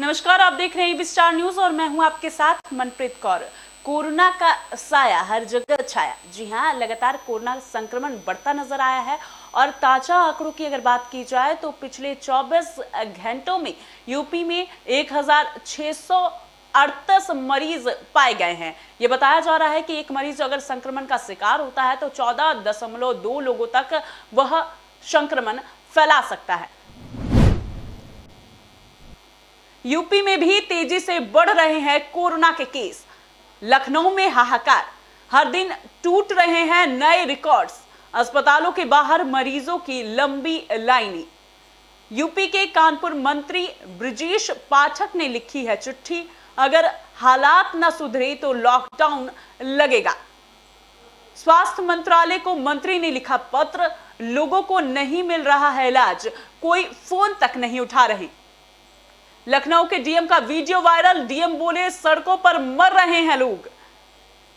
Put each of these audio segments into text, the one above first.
नमस्कार, आप देख रहे हैं स्टार न्यूज और मैं हूं आपके साथ मनप्रीत कौर। कोरोना का साया हर जगह छाया। जी हां, लगातार कोरोना संक्रमण बढ़ता नजर आया है और ताजा आंकड़ों की अगर बात की जाए तो पिछले 24 घंटों में यूपी में 1638 मरीज पाए गए हैं। ये बताया जा रहा है कि एक मरीज अगर संक्रमण का शिकार होता है तो 14.2 लोगों तक वह संक्रमण फैला सकता है। यूपी में भी तेजी से बढ़ रहे हैं कोरोना के केस। लखनऊ में हाहाकार, हर दिन टूट रहे हैं नए रिकॉर्ड्स। अस्पतालों के बाहर मरीजों की लंबी लाइनें। यूपी के कानपुर मंत्री ब्रजेश पाठक ने लिखी है चिट्ठी, अगर हालात न सुधरे तो लॉकडाउन लगेगा। स्वास्थ्य मंत्रालय को मंत्री ने लिखा पत्र, लोगों को नहीं मिल रहा है इलाज, कोई फोन तक नहीं उठा रहे। लखनऊ के डीएम का वीडियो वायरल, डीएम बोले सड़कों पर मर रहे हैं लोग।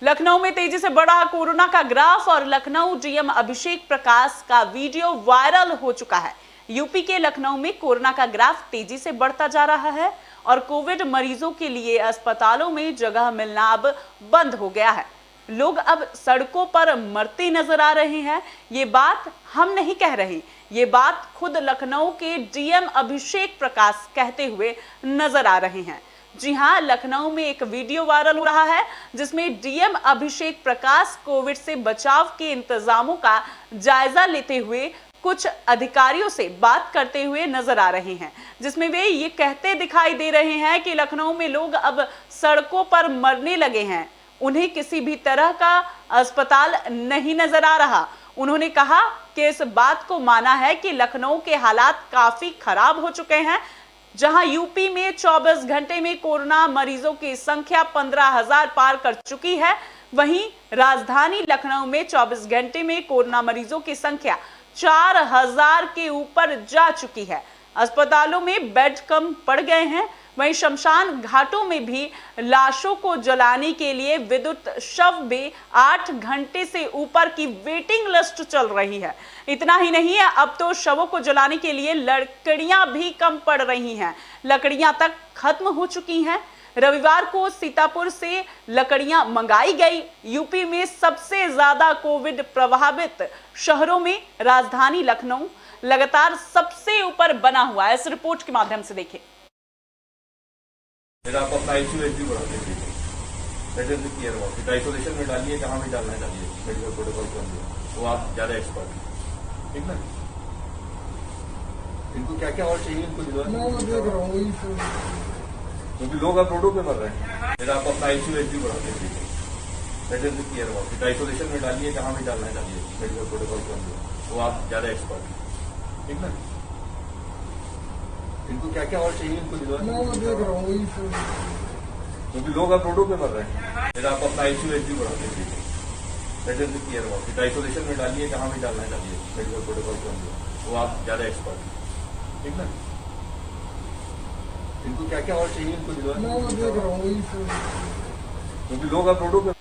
लखनऊ में तेजी से बढ़ा कोरोना का ग्राफ और लखनऊ डीएम अभिषेक प्रकाश का वीडियो वायरल हो चुका है। यूपी के लखनऊ में कोरोना का ग्राफ तेजी से बढ़ता जा रहा है और कोविड मरीजों के लिए अस्पतालों में जगह मिलना अब बंद हो गया है। लोग अब सड़कों पर मरते नजर आ रहे हैं। ये बात हम नहीं कह रहे, ये बात खुद लखनऊ के डीएम अभिषेक प्रकाश कहते हुए नजर आ रहे हैं। जी हां, लखनऊ में एक वीडियो वायरल हो रहा है जिसमें डीएम अभिषेक प्रकाश कोविड से बचाव के इंतजामों का जायजा लेते हुए कुछ अधिकारियों से बात करते हुए नजर आ रहे हैं, जिसमें वे ये कहते दिखाई दे रहे हैं कि लखनऊ में लोग अब सड़कों पर मरने लगे हैं, उन्हें किसी भी तरह का अस्पताल नहीं नजर आ रहा। उन्होंने कहा कि इस बात को माना है कि लखनऊ के हालात काफी खराब हो चुके हैं। जहां यूपी में 24 घंटे में कोरोना मरीजों की संख्या 15,000 पार कर चुकी है, वहीं राजधानी लखनऊ में 24 घंटे में कोरोना मरीजों की संख्या 4,000 के ऊपर जा चुकी है। अस्पतालों में बेड कम पड़ गए हैं। वहीं शमशान घाटों में भी लाशों को जलाने के लिए विद्युत शव भी 8 घंटे से ऊपर की वेटिंग लिस्ट चल रही है। इतना ही नहीं है, अब तो शवों को जलाने के लिए लकड़ियां भी कम पड़ रही हैं। लकड़ियां तक खत्म हो चुकी हैं। रविवार को सीतापुर से लकड़ियां मंगाई गई। यूपी में सबसे ज्यादा कोविड प्रभावित शहरों में राजधानी लखनऊ लगातार सबसे ऊपर बना हुआ है। इस रिपोर्ट के माध्यम से देखें। फिर आप अपना आईसीयू बढ़ा दीजिए, that is the care about it. Isolation में डालिए, जहां भी डालना है डालिए, मेडिकल प्रोटोकॉल के अंदर, तो आप ज्यादा एक्सपर्ट हैं, ठीक ना। इनको क्या क्या और चाहिए, इनको मैं देख रहा हूँ, क्योंकि लोग अब रोडों पे मर रहे हैं। फिर आप अपना आईसीयू बढ़ा दीजिए, that is the care about it. Isolation में डालिए, जहां भी डालना है डालिए, मेडिकल प्रोटोकॉल के अंदर, तो आप ज्यादा एक्सपर्ट हैं, ठीक ना। इनको क्या क्या और चाहिए, इनको मैं देख रहा हूँ, क्योंकि लोग अब रोडों पे मर रहे हैं। फिर आप अपना आईसीयू बढ़ा दीजिए, that is the care about it. Isolation में डालिए, जहां भी डालना है डालिए, मेडिकल प्रोटोकॉल के अंदर, तो आप ज्यादा एक्सपर्ट हैं, ठीक ना। इनको क्या क्या और चाहिए, इनको मैं देख रहा हूँ, क्योंकि लोग अब रोडों पे।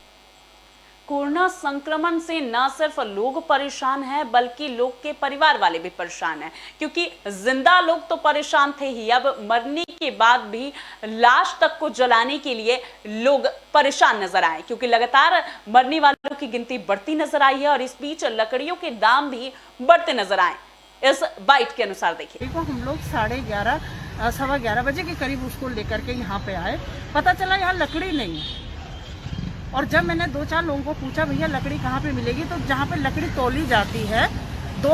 कोरोना संक्रमण से न सिर्फ लोग परेशान हैं बल्कि लोग के परिवार वाले भी परेशान हैं, क्योंकि जिंदा लोग तो परेशान थे ही, अब मरने के बाद भी लाश तक को जलाने के लिए लोग परेशान नजर आए, क्योंकि लगातार मरने वालों की गिनती बढ़ती नजर आई है और इस बीच लकड़ियों के दाम भी बढ़ते नजर आए। इस बाइट के अनुसार देखिए। हम लोग 11:30 सवा 11 बजे के करीब उसको लेकर के यहाँ पे आए। पता चला यहाँ लकड़ी नहीं है, और जब मैंने 2-4 लोगों को पूछा भैया लकड़ी कहाँ पे मिलेगी, तो जहाँ पे लकड़ी तोली जाती है, 2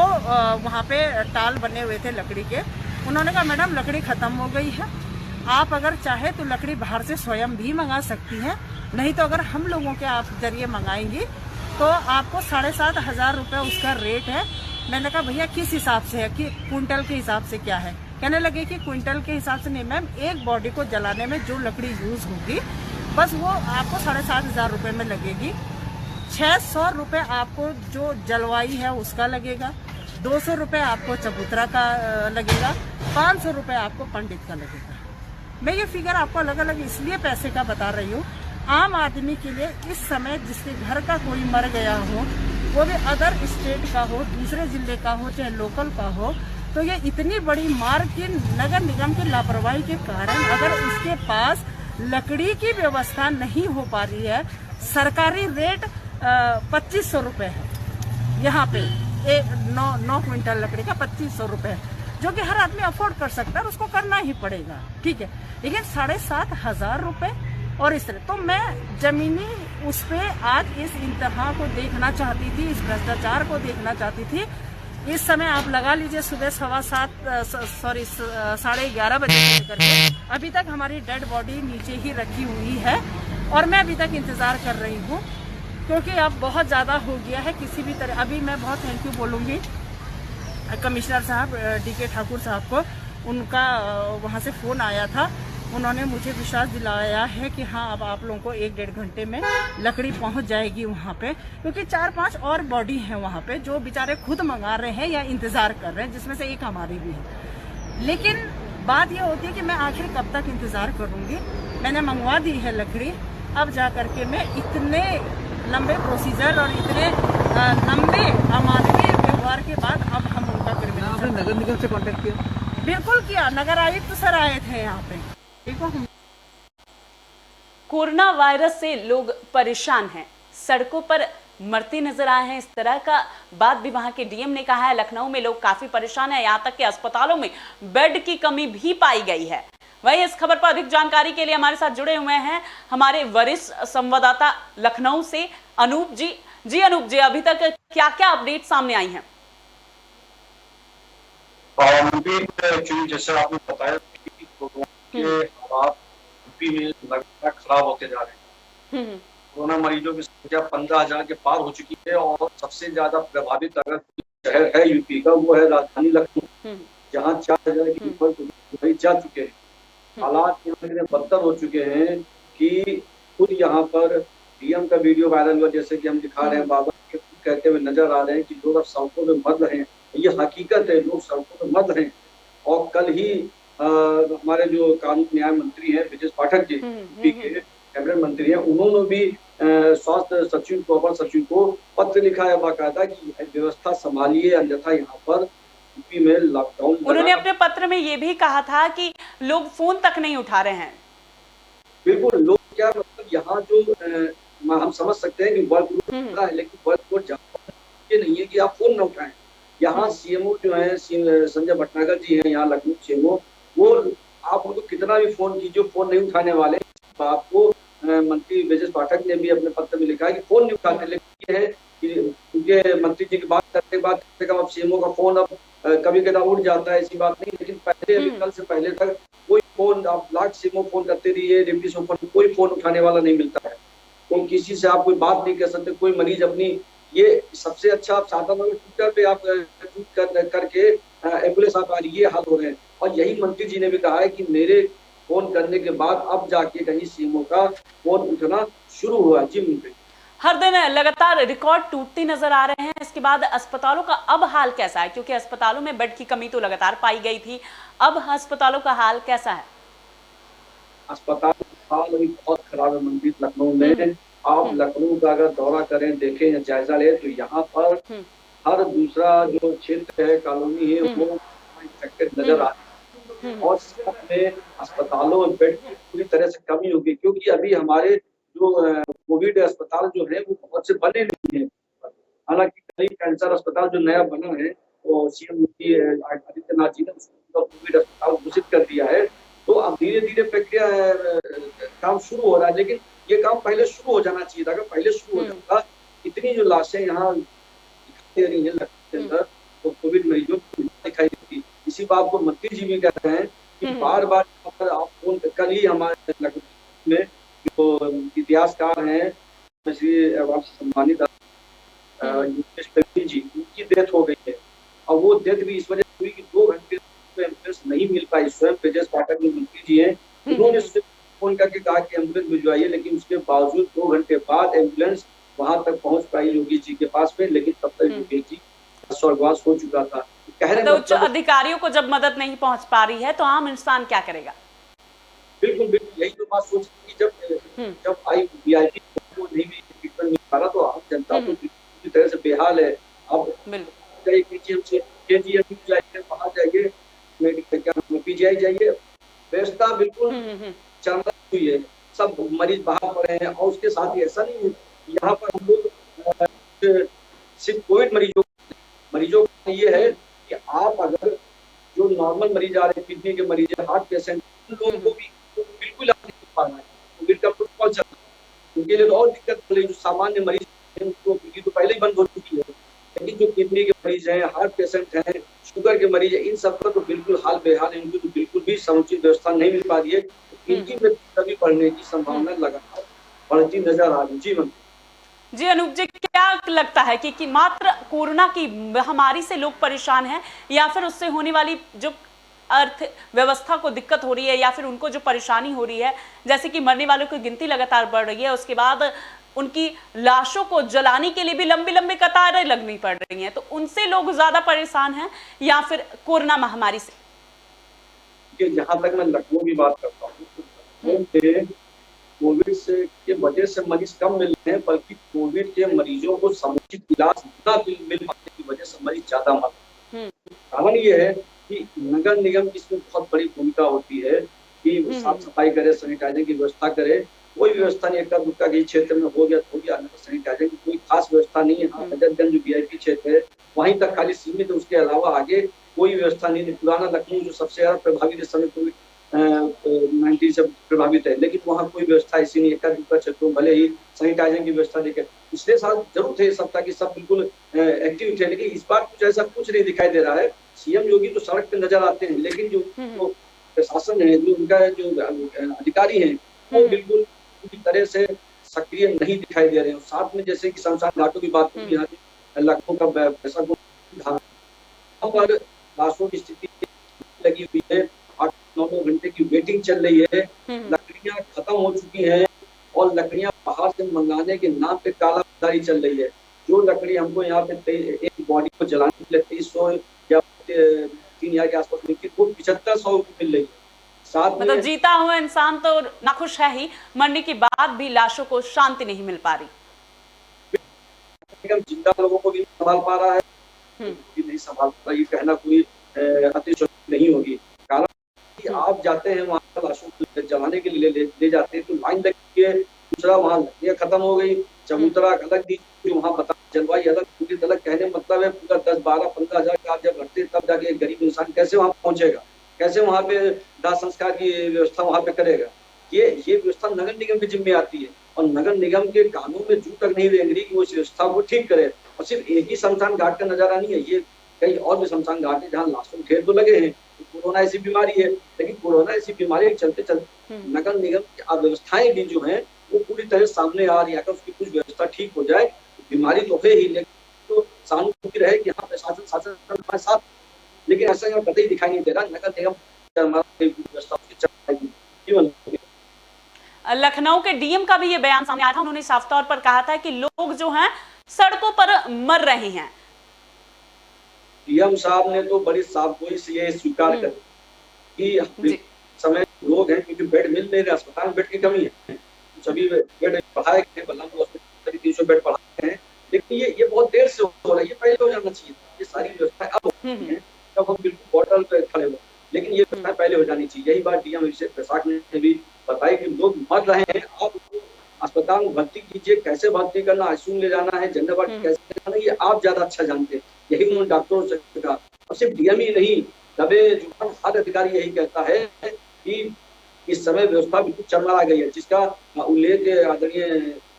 वहाँ पे टाल बने हुए थे लकड़ी के। उन्होंने कहा मैडम लकड़ी ख़त्म हो गई है, आप अगर चाहे तो लकड़ी बाहर से स्वयं भी मंगा सकती हैं, नहीं तो अगर हम लोगों के आप जरिए मंगाएंगी तो आपको 7,500 रुपये उसका रेट है। मैंने कहा भैया किस हिसाब से है, कि क्विंटल के हिसाब से क्या है। कहने लगे कि क्विंटल के हिसाब से नहीं मैम, एक बॉडी को जलाने में जो लकड़ी यूज़ होगी बस वो आपको 7,500 रुपये में लगेगी। 600 रुपये आपको जो जलवाई है उसका लगेगा, 200 रुपये आपको चबूतरा का लगेगा, 500 रुपये आपको पंडित का लगेगा। मैं ये फिगर आपको अलग अलग इसलिए पैसे का बता रही हूँ, आम आदमी के लिए इस समय जिसके घर का कोई मर गया हो, वो भी अदर स्टेट का हो, दूसरे जिले का हो, चाहे लोकल का हो, तो ये इतनी बड़ी मार कि नगर निगम की लापरवाही के कारण अगर उसके पास लकड़ी की व्यवस्था नहीं हो पा रही है, सरकारी रेट 2500 रुपये है यहाँ पे, 9 क्विंटल लकड़ी का 2500 रुपये है, जो कि हर आदमी अफोर्ड कर सकता है, उसको करना ही पड़ेगा, ठीक है। लेकिन 7,500 रुपये और इस तरह, तो मैं जमीनी उस पे आज इस इंतहा को देखना चाहती थी, इस भ्रष्टाचार को देखना चाहती थी। इस समय आप लगा लीजिए सुबह 11:30 बजे से लेकर के अभी तक हमारी डेड बॉडी नीचे ही रखी हुई है और मैं अभी तक इंतजार कर रही हूँ, क्योंकि अब बहुत ज्यादा हो गया है। किसी भी तरह अभी मैं बहुत थैंक यू बोलूंगी कमिश्नर साहब DK ठाकुर साहब को, उनका वहाँ से फोन आया था, उन्होंने मुझे विश्वास दिलाया है कि हाँ अब आप लोगों को 1-1.5 घंटे में लकड़ी पहुंच जाएगी वहाँ पे, क्योंकि 4-5 और बॉडी हैं वहाँ पे जो बेचारे खुद मंगा रहे हैं या इंतजार कर रहे हैं, जिसमें से एक हमारी भी है। लेकिन बात यह होती है कि मैं आखिर कब तक इंतजार करूंगी। मैंने मंगवा दी है लकड़ी, अब जा करके मैं इतने लंबे प्रोसीजर और इतने लंबे अमानवीय व्यवहार के बाद अब हम उनका क्रिमिनल नगर निगम से कांटेक्ट किया? बिल्कुल किया, नगर आयुक्त सर आए थे यहाँ पे। कोरोना वायरस से लोग परेशान हैं, सड़कों पर मरते नजर आए हैं, इस तरह का बात भी वहां के DM ने कहा है। लखनऊ में लोग काफी परेशान हैं, यहाँ तक कि अस्पतालों में बेड की कमी भी पाई गई है। वहीं इस खबर पर अधिक जानकारी के लिए हमारे साथ जुड़े हुए हैं हमारे वरिष्ठ संवाददाता लखनऊ से अनूप जी। जी अनूप जी, अभी तक क्या क्या अपडेट सामने आई हैं? जैसे आपने बताया कि हालात यूपी में लगातार खराब होते जा रहे हैं। कोरोना मरीजों की संख्या 15,000 के पार हो चुकी है और सबसे ज्यादा प्रभावित अगर शहर है यूपी का वो है राजधानी लखनऊ, जहां 4,000 के ऊपर जा चुके हैं। हालात यहाँ इतने बदतर हो चुके हैं कि खुद यहाँ पर DM का वीडियो वायरल हुआ, जैसे कि हम दिखा रहे हैं, बाबा के कहते हुए नजर आ रहे हैं कि लोग अब सड़कों में मर रहे हैं। ये हकीकत है, लोग सड़कों में मर रहे हैं। और कल ही हमारे जो कानून न्याय मंत्री हैं ब्रजेश पाठक जी, यूपी के कैबिनेट मंत्री हैं, उन्होंने भी स्वास्थ्य सचिव को, अपर सचिव को पत्र लिखा है बाकायदा कि व्यवस्था संभालिए, अन्यथा यहाँ पर यूपी में लॉकडाउन। उन्होंने अपने पत्र में ये भी कहा था कि लोग फोन तक नहीं उठा रहे हैं। बिल्कुल, लोग क्या मतलब यहाँ जो हम समझ सकते हैं कि वर्क लोड है, लेकिन वर्क लोड ये नहीं है कि आप फोन न उठाएं। यहाँ CMO जो है संजय भटनागर जी हैं, यहाँ लखनऊ CMO, वो आप उनको कितना भी फोन कीजिए फोन नहीं उठाने वाले। आपको मंत्री ब्रजेश पाठक ने भी अपने पत्र में लिखा है कि फोन नहीं उठाते। लेकिन ये है कि उनके मंत्री जी की बात करने के बाद अब CMO का फोन अब कभी कदा उठ जाता है, ऐसी बात नहीं। लेकिन पहले अभी कल से पहले तक कोई फोन, आप लाख CMO फोन करते रहिए, डिप्टी सुपर, कोई फोन उठाने वाला नहीं मिलता है। तो किसी से आप कोई बात नहीं कर सकते। कोई मरीज अपनी, ये सबसे अच्छा आप साधन है, ट्विटर पे आप ट्वीट करके एम्बुलेंस आप आ रही है, हाल हो रहे हैं। और यही मंत्री जी ने भी कहा है कि मेरे फोन करने के बाद अब जाके कहीं CMO का फोन उठना शुरू हुआ। जी मंत्री, हर दिन लगातार रिकॉर्ड टूटते नजर आ रहे हैं। इसके बाद अस्पतालों का अब हाल कैसा है? क्योंकि अस्पतालों में बेड की कमी तो लगातार पाई गई थी, अब अस्पतालों का हाल कैसा है? अस्पताल का हाल अभी बहुत खराब है मंत्री लखनऊ में। आप लखनऊ का अगर दौरा करें, देखें या जायजा ले, तो यहाँ पर हर दूसरा जो क्षेत्र है, कॉलोनी है, वो इन्फेक्टेड नजर आ रही है। और साथ में अस्पतालों में बेड की पूरी तरह से कमी होगी, क्योंकि अभी हमारे जो कोविड अस्पताल जो है वो बहुत से बने नहीं है। हालांकि कई कैंसर अस्पताल जो नया बना है, वो CM आदित्यनाथ जी ने उसको कोविड अस्पताल घोषित कर दिया है। तो अब धीरे धीरे प्रक्रिया काम शुरू हो रहा है, लेकिन ये काम पहले शुरू हो जाना चाहिए था। अगर पहले शुरू हो जाता, इतनी जो लाशें यहाँ दिखाई दे रही है लखनऊ के अंदर, तो कोविड मरीजों को दिखाई देती। इसी बात को मंत्री जी भी कह रहे हैं कि बार बार आप फोन, कल ही हमारे लखनऊ में जो इतिहासकार हैं श्री अवार्ड से सम्मानित जी, उनकी डेथ हो गई है। और वो डेथ भी इस वजह से हुई कि 2 घंटे एम्बुलेंस नहीं मिल पाई। स्वयं ब्रजेश पाठक जो मंत्री जी हैं, उन्होंने फोन करके कहा कि एम्बुलेंस भिजवाइए, लेकिन उसके बावजूद 2 घंटे बाद एम्बुलेंस वहां तक पहुंच पाई योगी जी के पास में, लेकिन तब तक योगी जी स्वर्गवास हो चुका था। कह रहे उच्च अधिकारियों को जब मदद नहीं पहुंच पा रही है तो आम इंसान क्या करेगा? बिल्कुल बिल्कुल, यही तो बात सोच कि जब आई VIP को नहीं भी ट्रीटमेंट मिल पा रहा, तो आम जनता तो पूरी तरह से बेहाल है। अब जाइए केजीएम से, केजीएम जाइए, वहां जाइए, मेडिकल क्या पीजीआई जाइए, व्यवस्था बिल्कुल चरमरा हुई है। सब मरीज बाहर पड़े हैं। और उसके साथ ही ऐसा नहीं है, यहाँ पर हम लोग सिर्फ कोविड मरीजों का ये है कि आप अगर जो नॉर्मल मरीज आ रहे हैं, किडनी के मरीज है, हार्ट पेशेंट, उन लोगों को भी बिल्कुल आप नहीं पा रहा है। कोविड का प्रोटोकॉल चल रहा है, उनके लिए तो और दिक्कत हो रही है। जो सामान्य मरीज हैं उनको पीजी तो पहले ही बंद हो चुकी है, लेकिन जो किडनी के मरीज हैं, हार्ट पेशेंट हैं, शुगर के मरीज हैं, इन सब का तो बिल्कुल हाल बेहाल है। इनको तो बिल्कुल भी समुचित व्यवस्था नहीं मिल पा रही है। इनकी मृत्यु कभी बढ़ने की संभावना लगातार बढ़ती नजर आ रही। जी मंत्री जी अनूप जी, क्या लगता है कि मात्र कोरोना की महामारी से लोग परेशान हैं या फिर उससे होने वाली जो अर्थ व्यवस्था को दिक्कत हो रही है या फिर उनको जो परेशानी हो रही है, जैसे कि मरने वालों की गिनती लगातार बढ़ रही है, उसके बाद उनकी लाशों को जलाने के लिए भी लंबी लंबी कतारें लगनी पड़ रही हैं, तो उनसे लोग ज्यादा परेशान हैं या फिर कोरोना महामारी से? जहां तक मैं लखनऊ की बात करता हूँ, लखनऊ कोविड से के वजह से मरीज कम मिल रहे हैं, बल्कि कोविड के मरीजों को समुचित इलाज न मिल पाने की वजह से मरीज ज्यादा मर रहे हैं। कारण ये है कि नगर निगम की इसमें बहुत बड़ी भूमिका होती है कि साफ सफाई करे, सैनिटाइजर की व्यवस्था करे। कोई व्यवस्था नहीं, एक दुक्का के क्षेत्र में हो गया, सैनिटाइजर की कोई खास व्यवस्था नहीं है। हाँ, हजरतगंज जो वीआईपी क्षेत्र है वहीं तक खाली सीमित है, उसके अलावा आगे कोई व्यवस्था नहीं है। पुराना लखनऊ जो सबसे ज्यादा प्रभावित इस समय कोविड 19 से प्रभावित है, लेकिन वहाँ कोई व्यवस्था ऐसी नहीं है। दुक्का क्षेत्रों भले ही सैनिटाइजर की व्यवस्था देखे, पिछले साल जरूर थे सब ताकि सब बिल्कुल एक्टिव थे, लेकिन इस बार कुछ ऐसा कुछ नहीं दिखाई दे रहा है। सीएम योगी तो सड़क पे नजर आते हैं, लेकिन जो प्रशासन है, जो उनका जो अधिकारी हैं, वो बिल्कुल पूरी तरह से सक्रिय नहीं दिखाई दे रहे हैं। साथ में जैसे कि शमशान घाटों की बात की, यहाँ लखनऊ का पैसा पर लाशों की स्थिति लगी हुई है, 8-9 घंटे की वेटिंग चल रही है, लकड़ियां खत्म हो चुकी हैं और लकड़ियां बाहर से मंगाने के नाम पे कालाबाजारी चल रही है। जो लकड़ी हमको यहाँ पे एक बॉडी को जलाने के लिए 2300 या 3000 के आसपास मिलती है, वो 7500 मिल रही है। साथ मतलब जीता हुआ इंसान तो नाखुश है ही, मरने के बाद भी लाशों को शांति नहीं मिल पा रही। जिंदा लोगों को भी संभाल पा रहा है, नहीं संभाल पा रहा, ये कहना कोई अतिशयोक्ति नहीं होगी। कारण कि आप जाते हैं वहाँ लाशों को जलाने के लिए ले जाते हैं तो लाइन लगी है, दूसरा वहाँ लकड़ियाँ खत्म हो गई, चबूतरा अलग दी, वहाँ बता जलवाई अलग, पूरी अलग। कहने मतलब है पूरा 10-12-15 हजार का आप जब रखते हैं तब जाके एक गरीब इंसान कैसे वहाँ पहुंचेगा, कैसे वहाँ पे दाह संस्कार की व्यवस्था वहाँ पे करेगा। ये व्यवस्था नगर निगम की जिम्मे आती है और नगर निगम के कानून में जू तक नहीं रहेंगी कि वो इस व्यवस्था को ठीक करे। और सिर्फ एक ही शमशान घाट का नजारा नहीं है, ये कई और भी शमशान घाट है जहाँ लाशों के ढेर तो लगे हैं। कोरोना ऐसी बीमारी है, लेकिन कोरोना ऐसी बीमारी के चलते चलते नगर निगम की अव्यवस्थाएं भी जो है वो पूरी तरह सामने आ रही है। अगर उसकी कुछ व्यवस्था ठीक हो जाए, बीमारी तो है ही, लेकिन तो सहानुभूति रहे कि हाँ प्रशासन शासन हमारे साथ, लेकिन ऐसा यहाँ कतई दिखाई नहीं दे रहा। नगर निगम व्यवस्था लखनऊ के डीएम का भी ये बयान सामने आया था, उन्होंने साफ तौर पर कहा था कि लोग जो हैं सड़कों पर मर रहे हैं। डीएम साहब ने तो बड़ी साफगोई से ये स्वीकार कर कि समय लोग हैं क्योंकि बेड मिल नहीं रहे, अस्पताल में बेड की कमी है, सभी बेड बढ़ाए गए, बलरामपुर हॉस्पिटल 300 बेड बढ़ाए हैं, लेकिन ये बहुत देर से हो रहा है, ये पहले हो जाना चाहिए। ये सारी व्यवस्थाएं अब हो रही हैं, तब हम बिल्कुल बॉर्डर पे खड़े हो, लेकिन ये व्यवस्था पहले हो जानी चाहिए। यही बात डीएम अभिषेक प्रसाद ने भी बताई कि लोग मर रहे हैं, आप अस्पताल में भर्ती कीजिए, कैसे भर्ती करना, आईसीयू ले जाना है, जनरल वार्ड कैसे जाना है, ये आप ज्यादा अच्छा जानते हैं। यही उन्होंने डॉक्टरों से कहा। और सिर्फ डीएम ही नहीं, दबे जुबान हर अधिकारी यही कहता है कि इस समय व्यवस्था बिल्कुल चरमरा गई है, जिसका उल्लेख आदरणीय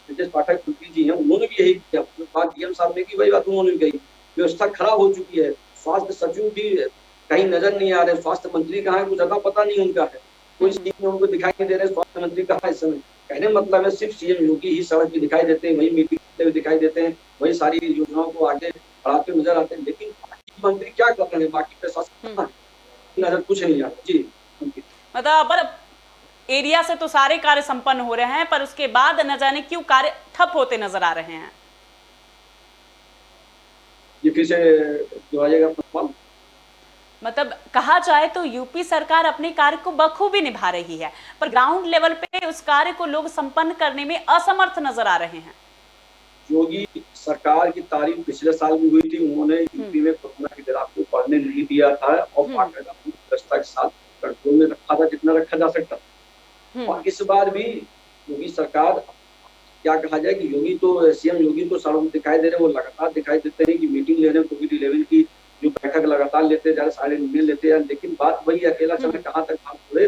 ब्रजेश पाठक मंत्री जी हैं, उन्होंने भी यही किया। जो बात डीएम साहब ने की वही बात उन्होंने भी कही। व्यवस्था खराब हो चुकी है, स्वास्थ्य सचिव भी कहीं नजर नहीं आ रहे, स्वास्थ्य मंत्री कहाँ है कुछ अता पता नहीं उनका है, कोई सीट में उनको दिखाई नहीं दे रहे, स्वास्थ्य मंत्री कहाँ है इस समय। कहने मतलब है सिर्फ सीएम योगी ही सड़क पे दिखाई देते हैं, वही मीटिंग करते हुए दिखाई देते हैं, वही सारी योजनाओं को आगे बढ़ाते नजर आते हैं, लेकिन बाकी मंत्री क्या कर रहे हैं, बाकी प्रशासन नजर कुछ नहीं आता। जी मतलब एरिया से तो सारे कार्य संपन्न हो रहे हैं, पर उसके बाद न जाने क्यों कार्य ठप होते नजर आ रहे हैं। ये फिर से दोहराइएगा सवाल। मतलब कहा जाए तो यूपी सरकार अपने कार्य को बखूबी निभा रही है, पर ग्राउंड लेवल पे उस कार्य को लोग संपन्न करने में असमर्थ नजर आ रहे हैं। योगी सरकार की तारीफ पिछले साल भी हुई थी, उन्होंने यूपी में कोरोना के ग्राफ को बढ़ने नहीं दिया था और बाकायदा पूरी व्यवस्था के साथ कंट्रोल में रखा था जितना रखा जा सकता था। और इस बार भी योगी सरकार, क्या कहा जाए कि योगी तो सीएम योगी तो सड़क में दिखाई दे रहे, वो लगातार दिखाई देते हैं कि मीटिंग ले रहे हैं, कोविड-11 की जो बैठक लगातार लेते जा रहे, सारे निर्णय लेते हैं, लेकिन बात वही अकेला चले कहाँ तक बात छोड़े।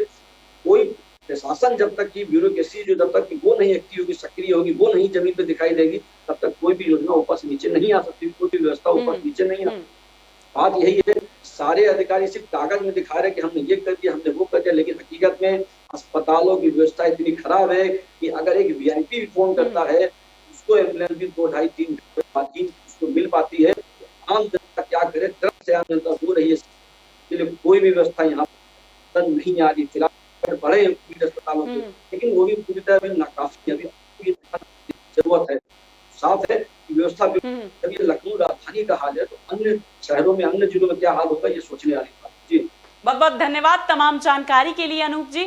कोई प्रशासन जब तक की ब्यूरोक्रेसी जो जब तक की वो नहीं एक्टिव होगी, सक्रिय होगी, वो नहीं जमीन पे दिखाई देगी, तब तक कोई भी योजना ऊपर से नीचे नहीं आ सकती, कोई भी व्यवस्था ऊपर से नीचे नहीं आ सकती। बात यही है, सारे अधिकारी सिर्फ कागज में दिखा रहे कि हमने ये कर दिया, हमने वो कर दिया, लेकिन हकीकत में अस्पतालों की व्यवस्था इतनी खराब है कि अगर एक वीआईपी फोन करता है, उसको एम्बुलेंस भी 2, 2.5, 3 घंटे उसको मिल पाती है। आम जनता क्या करे, तरफ से आम जनता हो रही है, इसके लिए कोई भी व्यवस्था यहाँ पर नहीं आ रही। फिलहाल बड़े अस्पतालों के, लेकिन वो भी पूरी तरह नाकाफी, अभी जरूरत है। साफ है कि व्यवस्था जब ये लखनऊ राजधानी का हाल है तो अन्य शहरों में, अन्य जिलों में क्या हाल होगा, ये सोचने वाली बात। जी बहुत बहुत धन्यवाद तमाम जानकारी के लिए अनूप जी।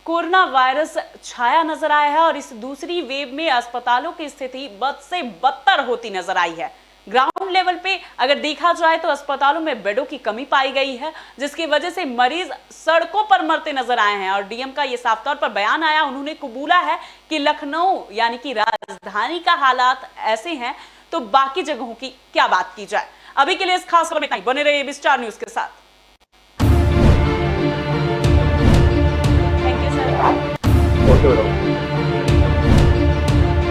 कोरोना वायरस छाया नजर आया है और इस दूसरी वेव में अस्पतालों की स्थिति बद से बदतर होती नजर आई है। ग्राउंड लेवल पे अगर देखा जाए तो अस्पतालों में बेडों की कमी पाई गई है, जिसकी वजह से मरीज सड़कों पर मरते नजर आए हैं। और डीएम का ये साफ तौर पर बयान आया, उन्होंने कबूला है कि लखनऊ यानी कि राजधानी का हालात ऐसे हैं तो बाकी जगहों की क्या बात की जाए। अभी के लिए इस खास खबर में इतना ही। बने रहिए एबी स्टार न्यूज के साथ। Thank you sir.